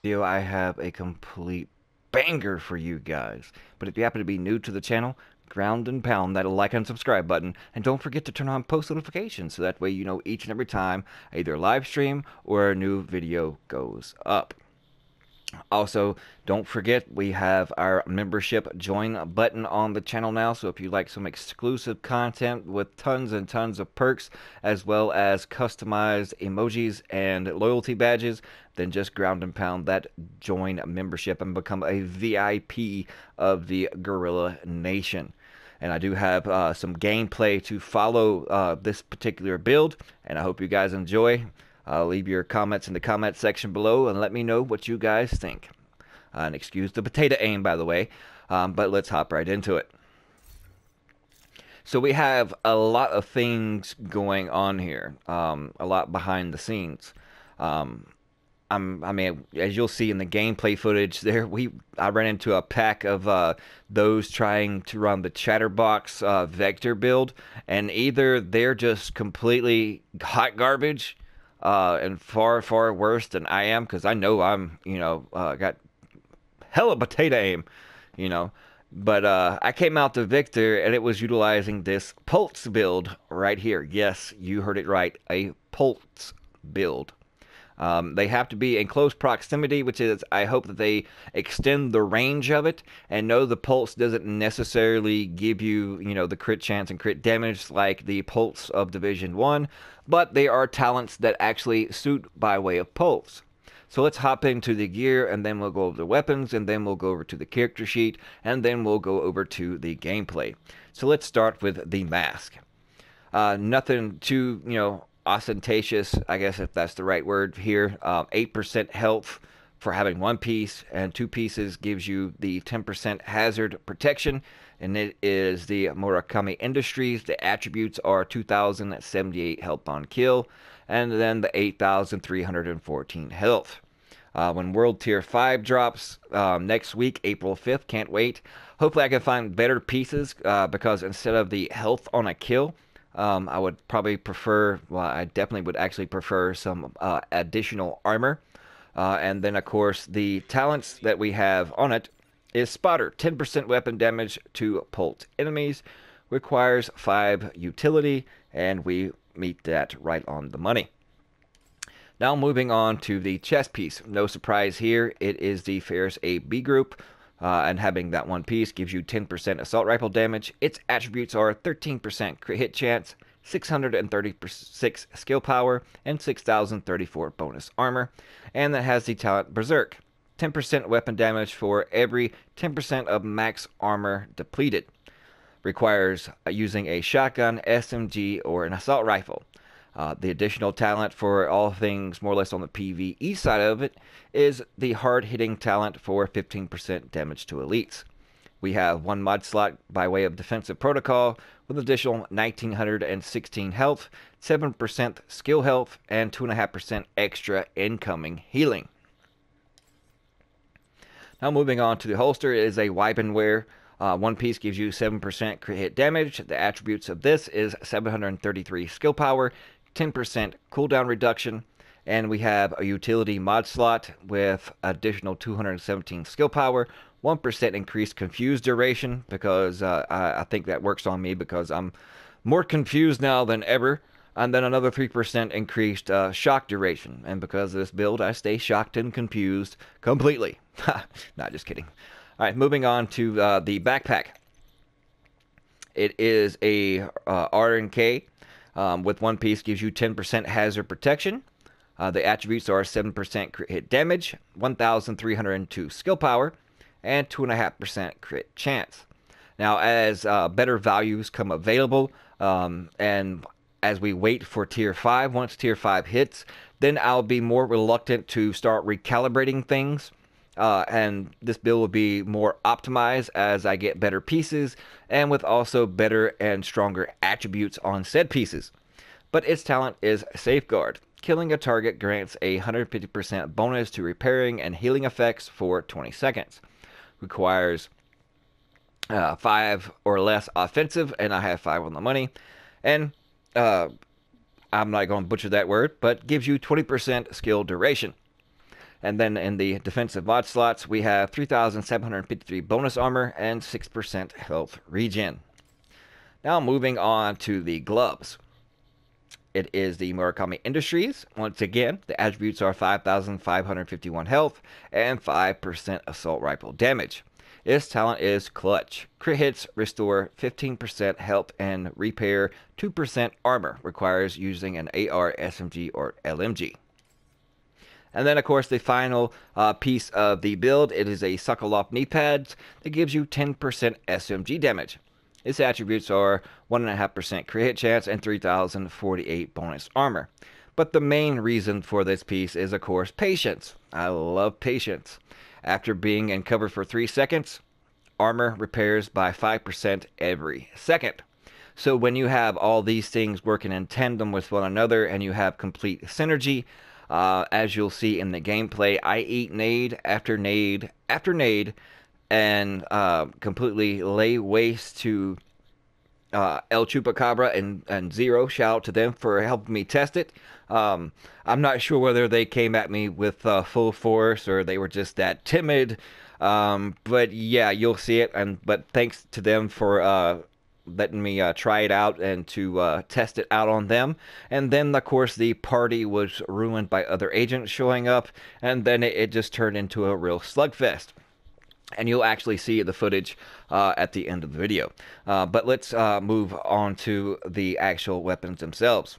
video, I have a complete banger for you guys. But if you happen to be new to the channel, ground and pound that like and subscribe button, and don't forget to turn on post notifications so that way you know each and every time I either live stream or a new video goes up. Also, don't forget we have our membership join button on the channel now, so if you like some exclusive content with tons and tons of perks as well as customized emojis and loyalty badges, then just ground and pound that join membership and become a VIP of the Gorilla Nation. And I do have some gameplay to follow this particular build, and I hope you guys enjoy. Leave your comments in the comment section below and let me know what you guys think. And excuse the potato aim, by the way, but let's hop right into it. So we have a lot of things going on here, a lot behind the scenes. I mean, as you'll see in the gameplay footage there, I ran into a pack of those trying to run the Chatterbox vector build, and either they're just completely hot garbage, and far, far worse than I am, because I know I'm, got hella potato aim, But I came out to Victor, and it was utilizing this Pulse build right here. Yes, you heard it right, a Pulse build. They have to be in close proximity, which is, I hope that they extend the range of it. And no, the Pulse doesn't necessarily give you, the crit chance and crit damage like the Pulse of Division 1, but they are talents that actually suit by way of Pulse. So let's hop into the gear, and then we'll go over the weapons, and then we'll go over to the character sheet, and then we'll go over to the gameplay. So let's start with the mask. Nothing too, ostentatious, I guess if that's the right word here. 8% health for having one piece, and two pieces gives you the 10% hazard protection, and it is the Murakami Industries. The attributes are 2,078 health on kill, and then the 8,314 health. When World Tier 5 drops next week, April 5th, can't wait. Hopefully I can find better pieces, because instead of the health on a kill, I would probably prefer, well, I definitely would actually prefer some additional armor. And then, of course, the talents that we have on it is Spotter. 10% weapon damage to pulsed enemies. Requires 5 utility, and we meet that right on the money. Now moving on to the chest piece. No surprise here, it is the Ferris AB group. And having that one piece gives you 10% assault rifle damage. Its attributes are 13% crit hit chance, 636 skill power, and 6,034 bonus armor. And that has the talent Berserk. 10% weapon damage for every 10% of max armor depleted. Requires using a shotgun, SMG, or an assault rifle. The additional talent for all things more or less on the PvE side of it is the hard-hitting talent for 15% damage to elites. We have one mod slot by way of defensive protocol with additional 1,916 health, 7% skill health, and 2.5% extra incoming healing. Now moving on to the holster, it is a wipe and wear. One piece gives you 7% crit hit damage. The attributes of this is 733 skill power, 10% cooldown reduction, and we have a utility mod slot with additional 217 skill power, 1% increased confused duration, because I think that works on me because I'm more confused now than ever, and then another 3% increased shock duration, and because of this build I stay shocked and confused completely. Not just kidding. Alright, moving on to the backpack. It is a R&K. With one piece gives you 10% hazard protection. The attributes are 7% crit hit damage, 1,302 skill power, and 2.5% crit chance. Now, as better values come available, and as we wait for Tier 5, once Tier 5 hits, then I'll be more reluctant to start recalibrating things. And this build will be more optimized as I get better pieces, and with also better and stronger attributes on said pieces. But its talent is Safeguard. Killing a target grants a 150% bonus to repairing and healing effects for 20 seconds. Requires 5 or less offensive, and I have 5 on the money. And I'm not going to butcher that word, but gives you 20% skill duration. And then in the defensive mod slots, we have 3,753 bonus armor and 6% health regen. Now moving on to the gloves. It is the Murakami Industries. Once again, the attributes are 5,551 health and 5% assault rifle damage. Its talent is Clutch. Crit hits restore 15% health and repair 2% armor. Requires using an AR, SMG, or LMG. And then, of course, the final piece of the build, it is a Sokolov knee pads that gives you 10% SMG damage. Its attributes are 1.5% crit hit chance and 3,048 bonus armor. But the main reason for this piece is, of course, patience. I love patience. After being in cover for 3 seconds, armor repairs by 5% every second. So when you have all these things working in tandem with one another and you have complete synergy, as you'll see in the gameplay, I eat nade after nade after nade and completely lay waste to El Chupacabra and Zero. Shout out to them for helping me test it. I'm not sure whether they came at me with full force or they were just that timid. But yeah, you'll see it. But thanks to them for letting me try it out and to test it out on them. And then, of course, the party was ruined by other agents showing up. And then it just turned into a real slugfest. And you'll actually see the footage at the end of the video. But let's move on to the actual weapons themselves.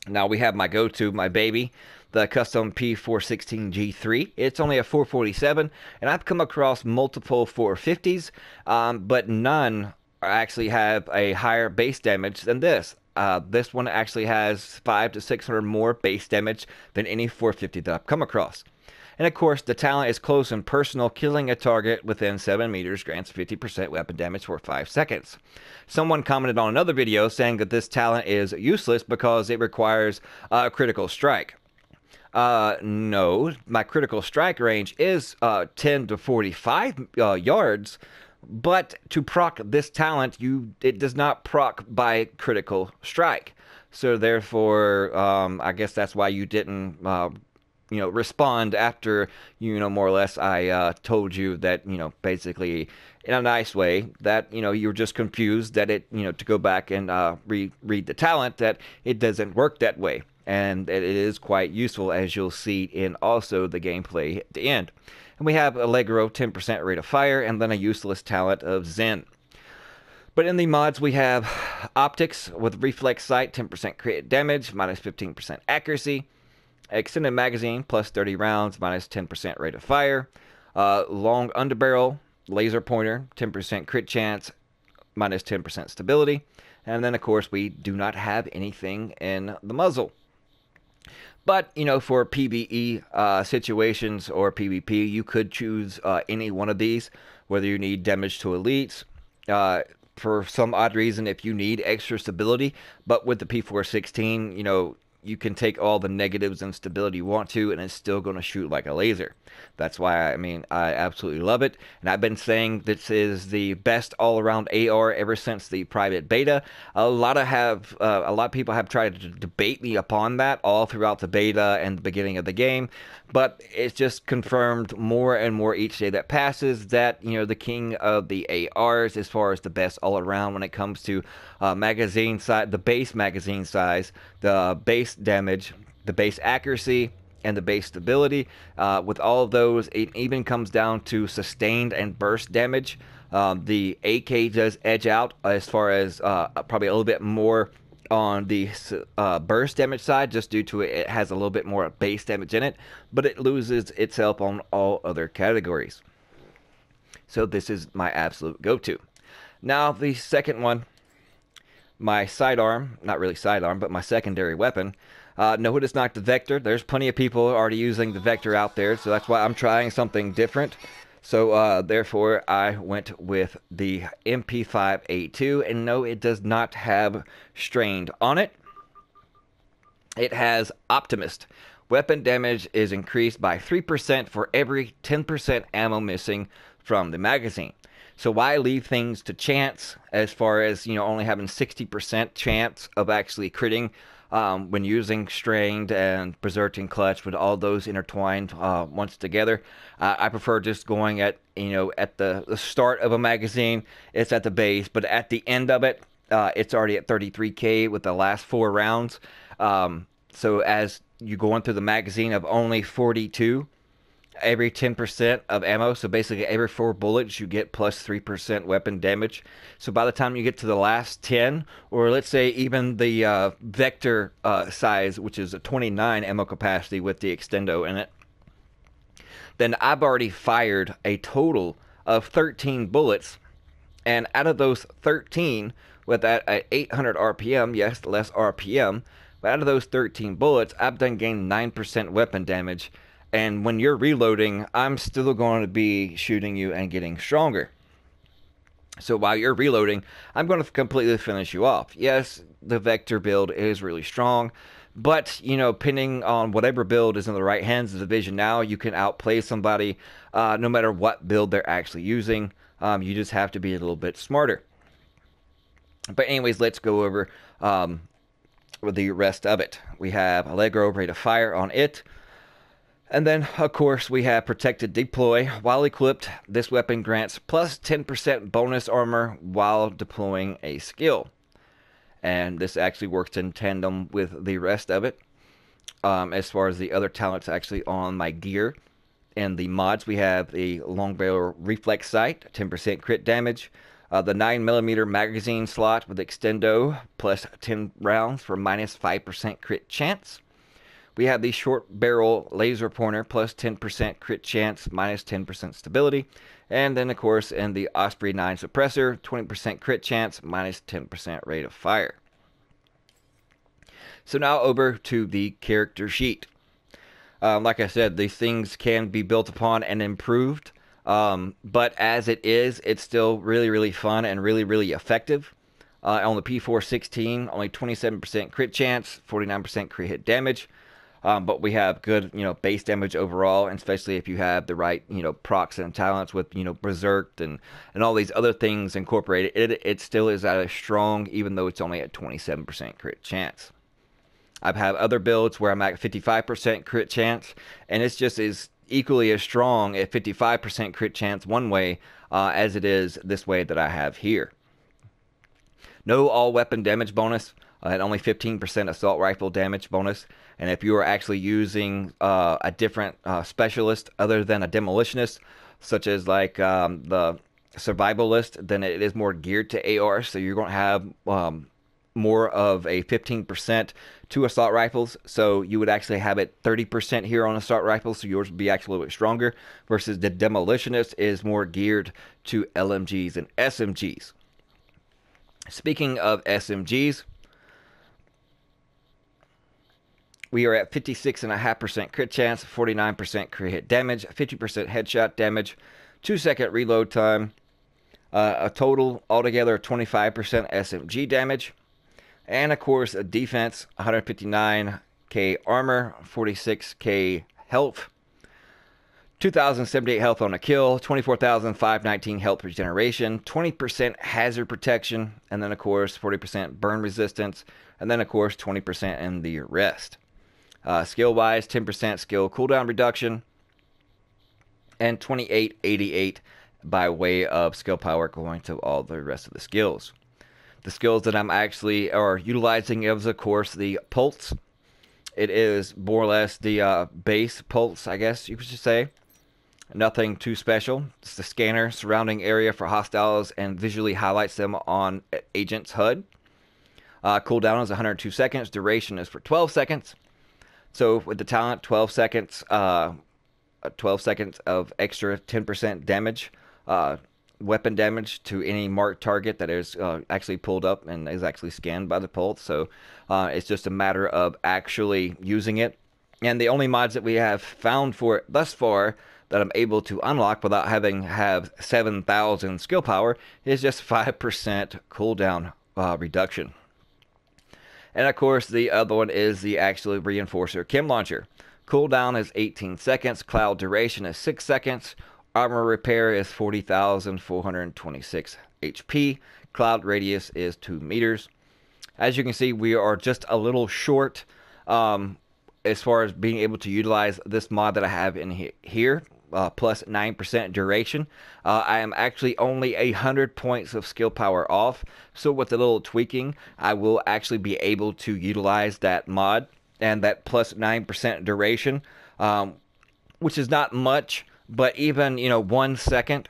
Now we have my go-to, my baby, the custom P416G3. It's only a 447, and I've come across multiple 450s, but none actually have a higher base damage than this. This one actually has 500 to 600 more base damage than any 450 that I've come across. And of course, the talent is close and personal. Killing a target within 7 meters grants 50% weapon damage for 5 seconds. Someone commented on another video saying that this talent is useless because it requires a critical strike. No, my critical strike range is 10 to 45 yards, but to proc this talent, it does not proc by critical strike. So therefore, I guess that's why you didn't respond after, more or less I told you that, basically in a nice way that, you're just confused that it, to go back and read the talent, that it doesn't work that way. And it is quite useful, as you'll see in also the gameplay at the end. And we have Allegro, 10% rate of fire, and then a useless talent of Zen. But in the mods, we have Optics with Reflex Sight, 10% crit damage, minus 15% accuracy. Extended magazine, plus 30 rounds, minus 10% rate of fire. Long underbarrel, laser pointer, 10% crit chance, minus 10% stability. And then, of course, we do not have anything in the muzzle. But, for PvE situations or PvP, you could choose any one of these, whether you need damage to elites. For some odd reason, if you need extra stability, but with the P416, you can take all the negatives and stability you want to, and it's still going to shoot like a laser. That's why, I absolutely love it. And I've been saying this is the best all-around AR ever since the private beta. A lot of people have tried to debate me upon that all throughout the beta and the beginning of the game. But it's just confirmed more and more each day that passes that, the king of the ARs as far as the best all-around when it comes to magazine size, the base magazine size, the base damage, the base accuracy, and the base stability. With all of those, it even comes down to sustained and burst damage. The AK does edge out as far as probably a little bit more on the burst damage side, just due to it has a little bit more base damage in it, but it loses itself on all other categories. So this is my absolute go-to. Now the second one, my sidearm, not really sidearm, but my secondary weapon. No, it is not the Vector. There's plenty of people already using the Vector out there, so that's why I'm trying something different. So therefore, I went with the MP5A2, and no, it does not have strained on it. It has Optimist. Weapon damage is increased by 3% for every 10% ammo missing from the magazine. So why leave things to chance as far as, only having 60% chance of actually critting when using strained and berserking clutch with all those intertwined once together. I prefer just going at at the start of a magazine. It's at the base, but at the end of it, it's already at 33K with the last 4 rounds. So as you're going through the magazine of only 42, every 10% of ammo, so basically every 4 bullets you get plus 3% weapon damage. So by the time you get to the last 10, or let's say even the vector size, which is a 29 ammo capacity with the extendo in it, then I've already fired a total of 13 bullets, and out of those 13, with that at 800 RPM, yes, less RPM, but out of those 13 bullets, I've done gained 9% weapon damage. And when you're reloading, I'm still going to be shooting you and getting stronger. So while you're reloading, I'm going to completely finish you off. Yes, the vector build is really strong, but depending on whatever build is in the right hands of the Division now, you can outplay somebody no matter what build they're actually using. You just have to be a little bit smarter. But anyways, let's go over with the rest of it. We have Allegro rate of fire on it. And then, of course, we have Protected Deploy. While equipped, this weapon grants plus 10% bonus armor while deploying a skill. And this actually works in tandem with the rest of it. As far as the other talents actually on my gear. In the mods, we have the Long Barrel Reflex Sight, 10% crit damage. The 9mm magazine slot with extendo, plus 10 rounds for minus 5% crit chance. We have the short barrel laser pointer, plus 10% crit chance, minus 10% stability. And then, of course, in the Osprey 9 suppressor, 20% crit chance, minus 10% rate of fire. So now over to the character sheet. Like I said, these things can be built upon and improved. But as it is, it's still really, really fun and really, really effective. On the P416, only 27% crit chance, 49% crit hit damage. But we have good, base damage overall, and especially if you have the right, procs and talents with, Berserk and all these other things incorporated. It still is at a strong, even though it's only at 27% crit chance. I've had other builds where I'm at 55% crit chance, and it's just as equally as strong at 55% crit chance one way as it is this way that I have here. No all weapon damage bonus, at only 15% assault rifle damage bonus. And if you are actually using a different specialist other than a demolitionist, such as like the survivalist, then it is more geared to AR. So you're going to have more of a 15% to assault rifles. So you would actually have it 30% here on assault rifles. So yours would be actually a little bit stronger. Versus the demolitionist is more geared to LMGs and SMGs. Speaking of SMGs, we are at 56.5% crit chance, 49% crit hit damage, 50% headshot damage, 2-second reload time, a total altogether of 25% SMG damage, and of course a defense, 159k armor, 46k health, 2,078 health on a kill, 24,519 health regeneration, 20% hazard protection, and then of course 40% burn resistance, and then of course 20% in the rest. Skill-wise, 10% skill cooldown reduction, and 2888 by way of skill power going to all the rest of the skills. The skills that I'm actually utilizing is, of course, the pulse. It is more or less the base pulse, I guess you could say. Nothing too special. It's the scanner surrounding area for hostiles and visually highlights them on agent's HUD. Cooldown is 102 seconds. Duration is for 12 seconds. So with the talent, 12 seconds of extra 10% damage, weapon damage to any marked target that is actually pulled up and is actually scanned by the pulse. So it's just a matter of actually using it. And the only mods that we have found for it thus far that I'm able to unlock without having 7,000 skill power is just 5% cooldown reduction. And of course, the other one is the actual Reinforcer Chem Launcher. Cooldown is 18 seconds. Cloud duration is 6 seconds. Armor repair is 40,426 HP. Cloud radius is 2 meters. As you can see, we are just a little short as far as being able to utilize this mod that I have in here. Plus 9% duration. I am actually only 100 points of skill power off, so with a little tweaking, I will actually be able to utilize that mod and that plus 9% duration, which is not much, but even 1 second,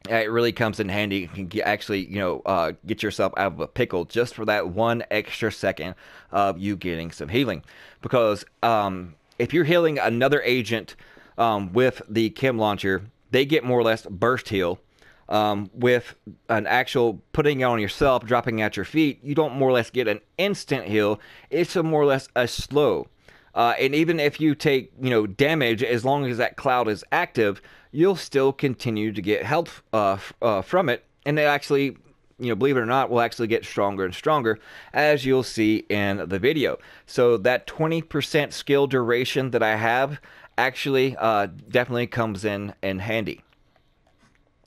it really comes in handy. You can actually get yourself out of a pickle just for that 1 extra second of you getting some healing, because if you're healing another agent with the chem launcher, they get more or less burst heal. With an actual putting it on yourself, dropping at your feet, you don't more or less get an instant heal. It's more or less a slow. And even if you take damage, as long as that cloud is active, you'll still continue to get health from it. And it actually, believe it or not, will actually get stronger and stronger, as you'll see in the video. So that 20% skill duration that I have actually definitely comes in handy.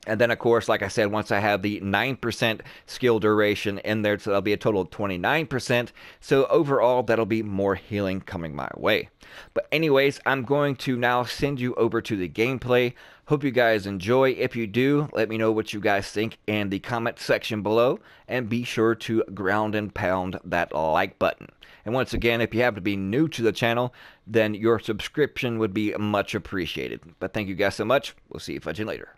And then, of course, like I said, once I have the 9% skill duration in there, so that'll be a total of 29%. So overall, that'll be more healing coming my way. But anyways, I'm going to now send you over to the gameplay. Hope you guys enjoy. If you do, let me know what you guys think in the comment section below. And be sure to ground and pound that like button. And once again, if you happen to be new to the channel, then your subscription would be much appreciated. But thank you guys so much. We'll see you fudging later.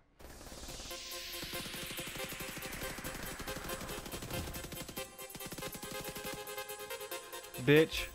Bitch.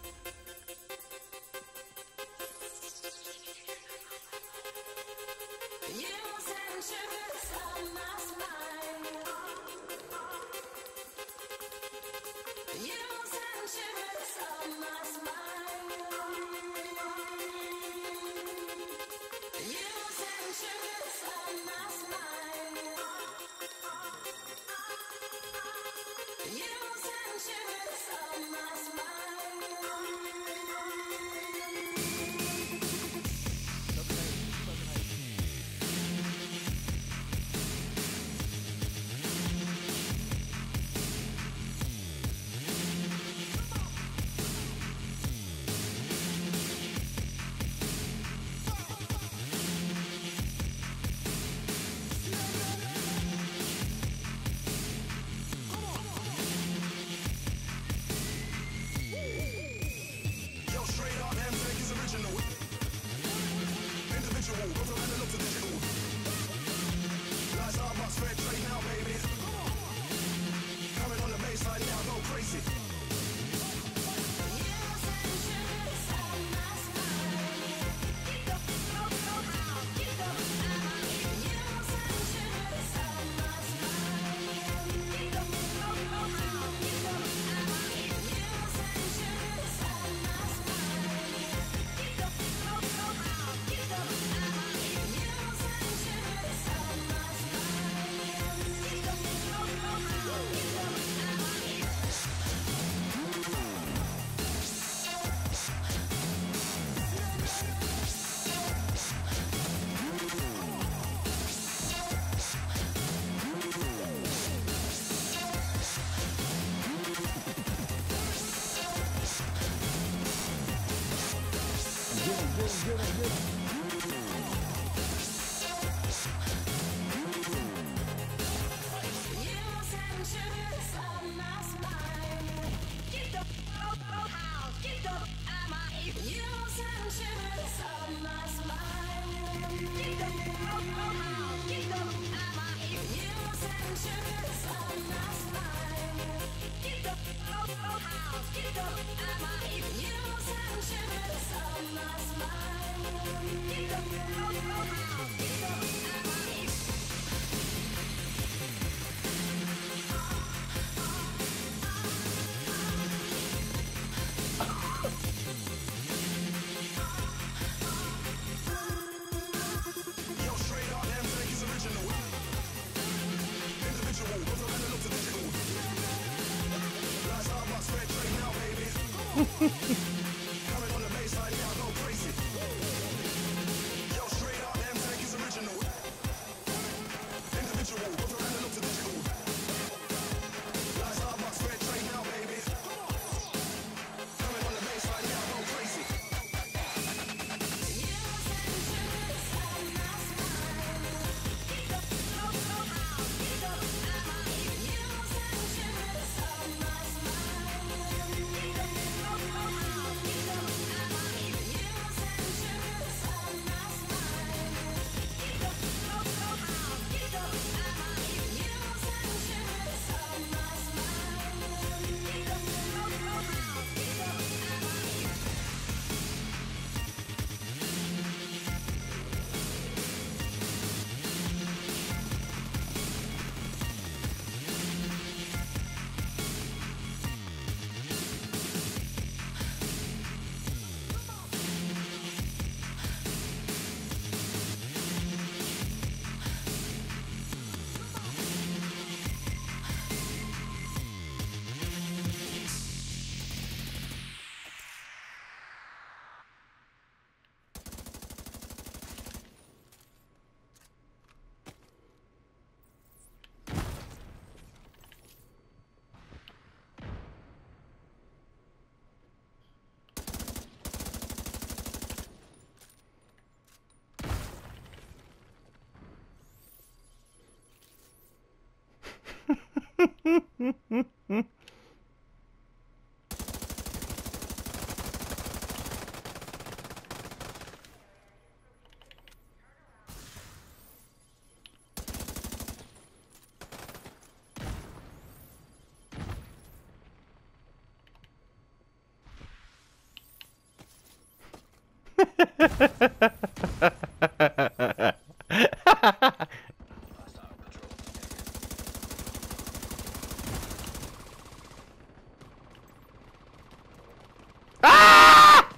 Ah!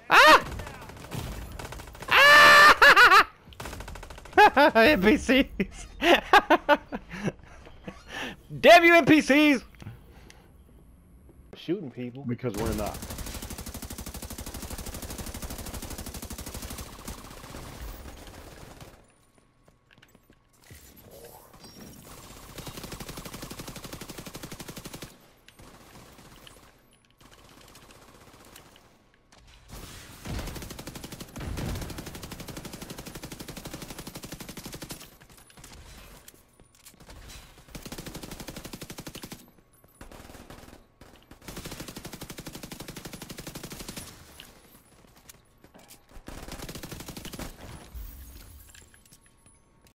Ah! Ah! NPCs! Damn you NPCs! Shooting people because we're not.